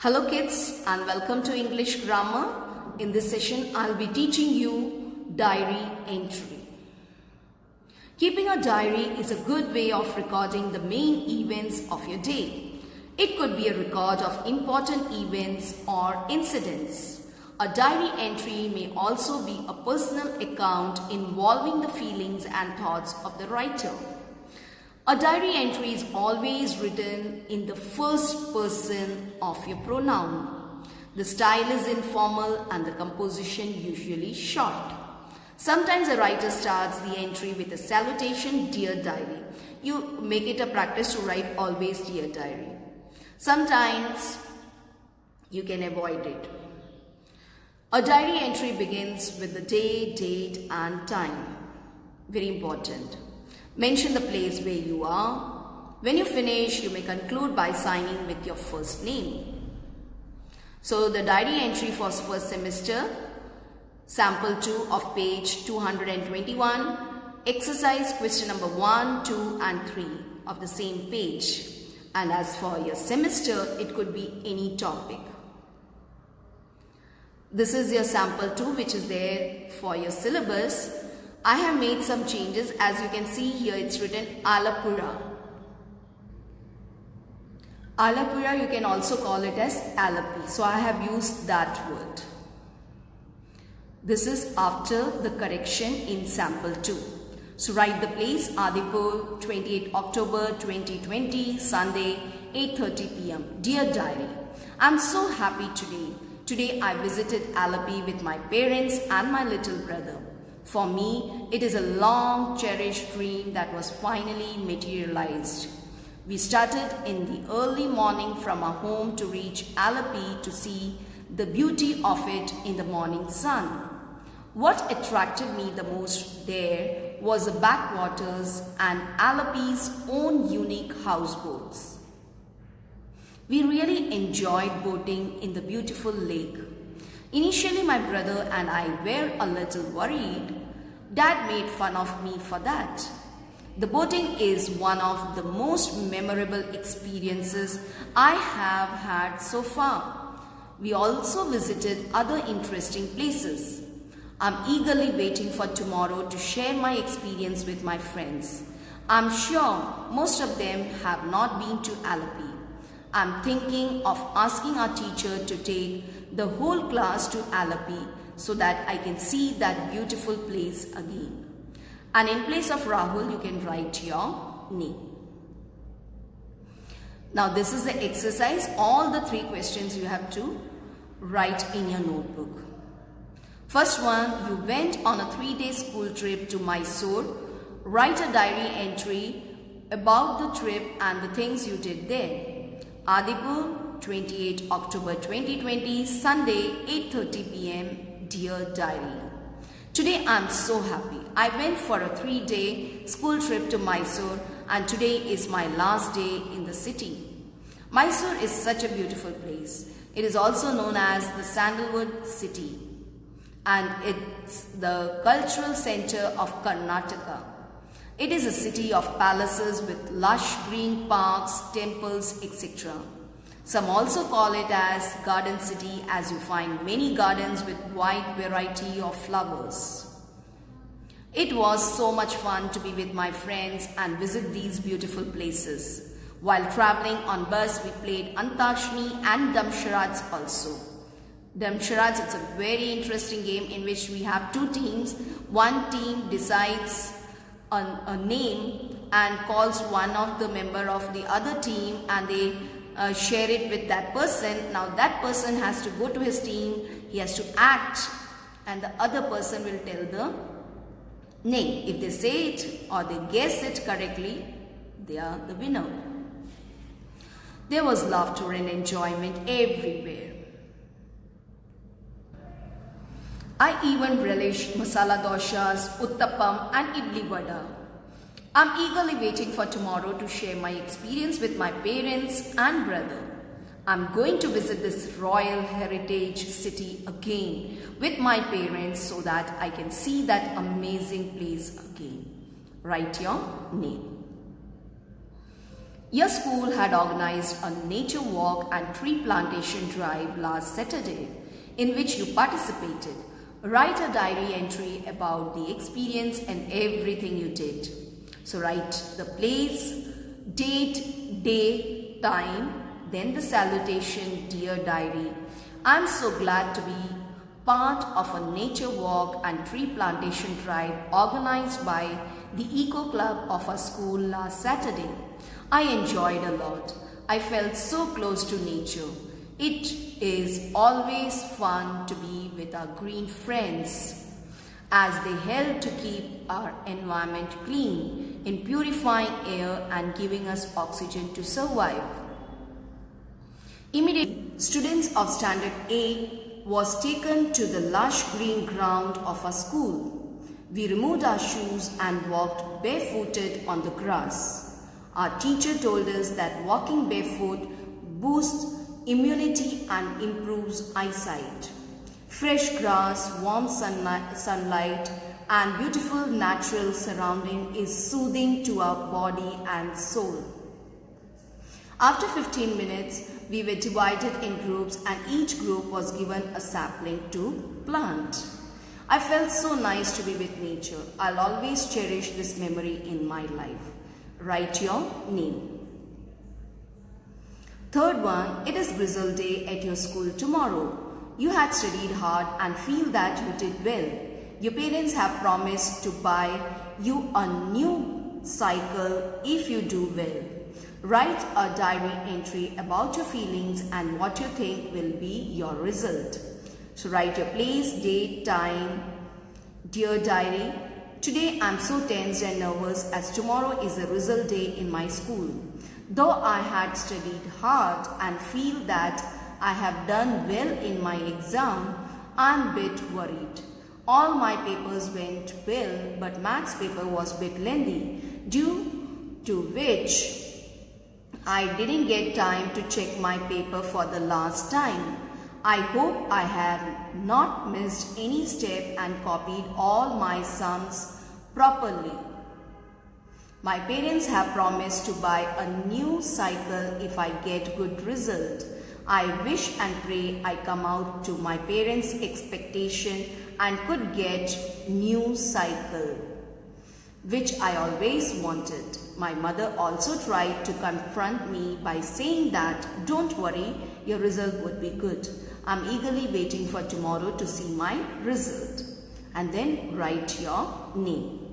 Hello kids and welcome to English Grammar. In this session, I'll be teaching you diary entry. Keeping a diary is a good way of recording the main events of your day. It could be a record of important events or incidents. A diary entry may also be a personal account involving the feelings and thoughts of the writer. A diary entry is always written in the first person of your pronoun. The style is informal and the composition usually short. Sometimes a writer starts the entry with a salutation, "Dear Diary." You make it a practice to write always "Dear Diary." Sometimes you can avoid it. A diary entry begins with the day, date and time. Very important. Mention the place where you are. When you finish, you may conclude by signing with your first name. So the diary entry for first semester, sample 2 of page 221, exercise question number 1, 2 and 3 of the same page. And as for your semester, it could be any topic. This is your sample 2 which is there for your syllabus. I have made some changes. As you can see here, it's written Alapura. Alapura, you can also call it as Alapi. So I have used that word. This is after the correction in sample 2. So write the place, Adipur, 28 October 2020, Sunday, 8:30 p.m. Dear Diary, I'm so happy today. Today I visited Alapi with my parents and my little brother. For me, it is a long cherished dream that was finally materialized. We started in the early morning from our home to reach Alapi to see the beauty of it in the morning sun. What attracted me the most there was the backwaters and Alapi's own unique houseboats. We really enjoyed boating in the beautiful lake. Initially, my brother and I were a little worried. Dad made fun of me for that. The boating is one of the most memorable experiences I have had so far. We also visited other interesting places. I'm eagerly waiting for tomorrow to share my experience with my friends. I'm sure most of them have not been to Alapi. I'm thinking of asking our teacher to take the whole class to Alapi so that I can see that beautiful place again. And in place of Rahul, you can write your name. Now this is the exercise. All the 3 questions you have to write in your notebook. First one, you went on a 3-day school trip to Mysore. Write a diary entry about the trip and the things you did there. Adipur, 28 October 2020, Sunday, 8:30 p.m. Dear Diary. Today I'm so happy. I went for a 3-day school trip to Mysore and today is my last day in the city. Mysore is such a beautiful place. It is also known as the Sandalwood City and it's the cultural center of Karnataka. It is a city of palaces with lush green parks, temples, etc. Some also call it as Garden City as you find many gardens with wide variety of flowers. It was so much fun to be with my friends and visit these beautiful places. While traveling on bus, we played Antakshari and Damsharaj also. Damsharaj, it's a very interesting game in which we have 2 teams. One team decides a name and calls one of the member of the other team and they share it with that person. Now that person has to go to his team, he has to act and the other person will tell the name. If they say it or they guess it correctly, they are the winner. There was laughter and enjoyment everywhere. I even relished masala doshas, uttapam and idli vada. I'm eagerly waiting for tomorrow to share my experience with my parents and brother. I'm going to visit this royal heritage city again with my parents so that I can see that amazing place again. Write your name. Your school had organized a nature walk and tree plantation drive last Saturday, in which you participated. Write a diary entry about the experience and everything you did. So write the place, date, day, time, then the salutation, dear diary. I'm so glad to be part of a nature walk and tree plantation drive organized by the Eco Club of our school last Saturday. I enjoyed a lot. I felt so close to nature. It is always fun to be with our green friends as they help to keep our environment clean in purifying air and giving us oxygen to survive. Immediately, students of Standard 8 was taken to the lush green ground of our school. We removed our shoes and walked barefooted on the grass. Our teacher told us that walking barefoot boosts immunity and improves eyesight. Fresh grass, warm sunlight and beautiful natural surrounding is soothing to our body and soul. After 15 minutes, we were divided in groups and each group was given a sapling to plant. I felt so nice to be with nature. I'll always cherish this memory in my life. Write your name. Third one, it is result day at your school tomorrow. You had studied hard and feel that you did well. Your parents have promised to buy you a new cycle if you do well. Write a diary entry about your feelings and what you think will be your result. So write your place, date, time. Dear diary, today I'm so tense and nervous as tomorrow is a result day in my school. Though I had studied hard and feel that I have done well in my exam, I'm a bit worried. All my papers went well, but maths paper was a bit lengthy, due to which I didn't get time to check my paper for the last time. I hope I have not missed any step and copied all my sums properly. My parents have promised to buy a new cycle if I get good result. I wish and pray I come out to my parents' expectation and could get new cycle, which I always wanted. My mother also tried to confront me by saying that, don't worry, your result would be good. I'm eagerly waiting for tomorrow to see my result. And then write your name.